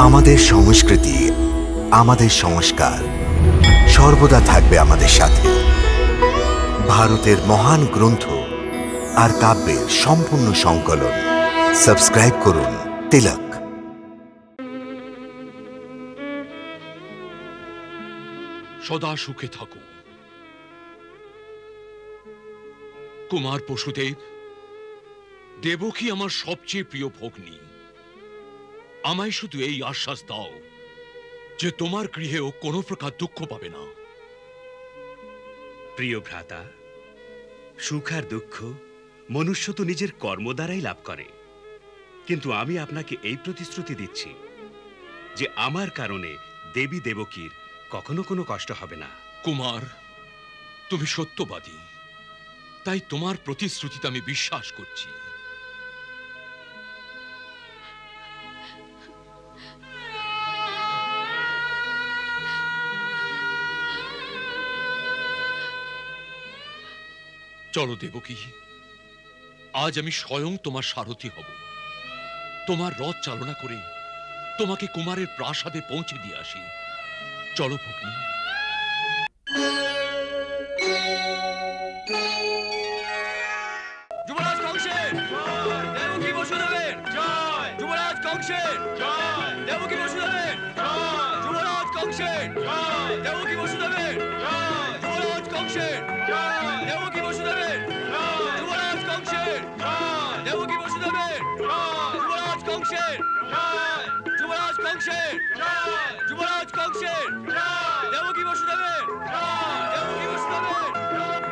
আমাদের সংস্কৃতি, আমাদের সংস্কার সর্বদা থাকবে আমাদের সাথে। ভারতের মহান গ্রন্থ আর কাব্যের সম্পূর্ণ সংকলন। সাবস্ক্রাইব করুন তিলক। সদা সুখে থাকো। কুমার বসুদেব, দেবকী আমার সবচেয়ে প্রিয় ভগ্নী। আমায় শুধু এই আশ্বাস দাও যে তোমার গৃহেও কোনো প্রকার দুঃখ পাবে না। প্রিয় ভ্রাতা, সুখ আর দুঃখ মনুষ্য তো নিজের কর্ম দ্বারাই লাভ করে, কিন্তু আমি আপনাকে এই প্রতিশ্রুতি দিচ্ছি যে আমার কারণে দেবী দেবকীর কখনো কোনো কষ্ট হবে না। কুমার, তুমি সত্যবাদী, তাই তোমার প্রতিশ্রুতিতে আমি বিশ্বাস করছি। চলো দেবকী, আজ আমি স্বয়ং তোমার সারথি হব। তোমার রথ চালনা করে তোমাকে কুমারের প্রাসাদে পৌঁছে দিয়ে আসি। চলো ভগ্নী। যুবরাজ কংসের জয়, দেবকী বসুদেবের জয়, যুবরাজ কংসের জয়, দেবকী বসুদেবের জয়, যুবরাজ কংসের জয়, দেবকী বসুদেবের জয়, যুবরাজ কংসের জয়, দেবকী বসুদেবের জয়, যুবরাজ কংসের জয়, দেবকী বসুদেবের জয়, যুবরাজ কংসের জয়, যুবরাজ কংসের জয়, যুবরাজ কংসের জয়, দেবকী বসুদেবের জয়, দেবকী বসুদেবের জয়।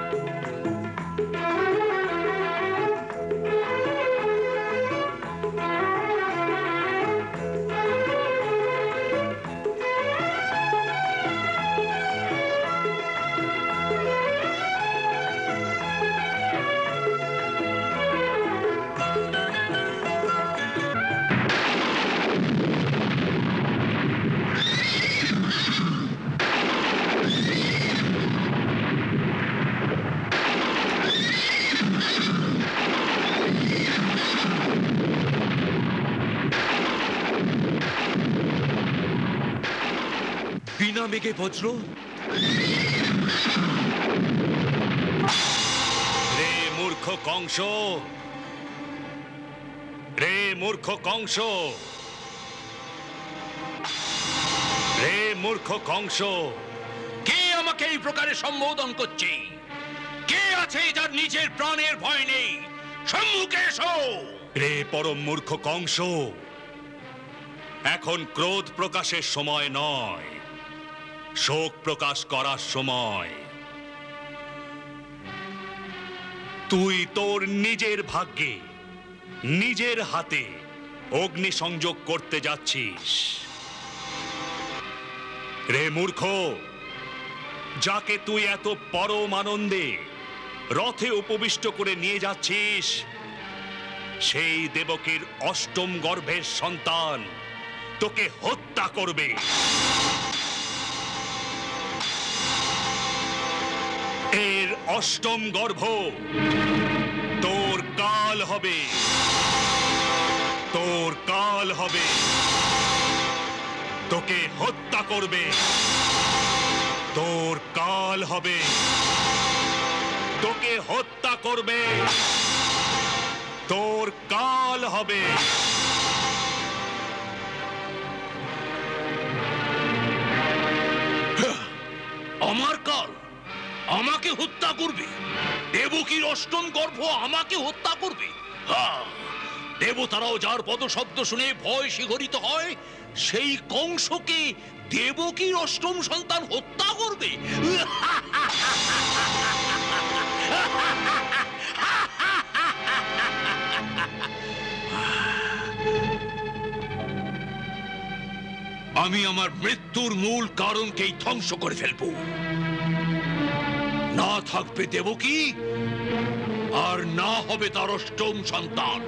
বিনা মেঘে বজ্র, রে মূর্খ কংস, রে মূর্খ কংস, রে মূর্খ কংস, কে আমাকে এই প্রকারে সম্বোধন করছে? কে আছে যার নিজের প্রাণের ভয় নেই? সম্মুখে এসো। রে পরম মূর্খ কংস, এখন ক্রোধ প্রকাশের সময় নয়, শোক প্রকাশ করার সময়। তুই তোর নিজের ভাগ্যে নিজের হাতে অগ্নি সংযোগ করতে যাচ্ছিস। রে মূর্খ, যাকে তুই এত পরম আনন্দে রথে উপবিষ্ট করে নিয়ে যাচ্ছিস, সেই দেবকীর অষ্টম গর্ভের সন্তান তোকে হত্যা করবে। এর অষ্টম গর্ভ তোর কাল হবে, তোর কাল হবে, তোকে হত্যা করবে, তোর কাল হবে, তোকে হত্যা করবে, তোর কাল হবে। আমার কাল আমাকে হত্যা করবে? দেবকীর অষ্টম গর্ভ আমাকে হত্যা করবে? দেবতারাও যার পদশব্দ শুনে ভয় শিহরিত হয়, সেই কংসকে দেবকীর অষ্টম সন্তান হত্যা করবে? আমি আমার মৃত্যুর মূল কারণকেই ধ্বংস করে ফেলবো। না থাকবে দেবকী, আর না হবে তার অষ্টম সন্তান।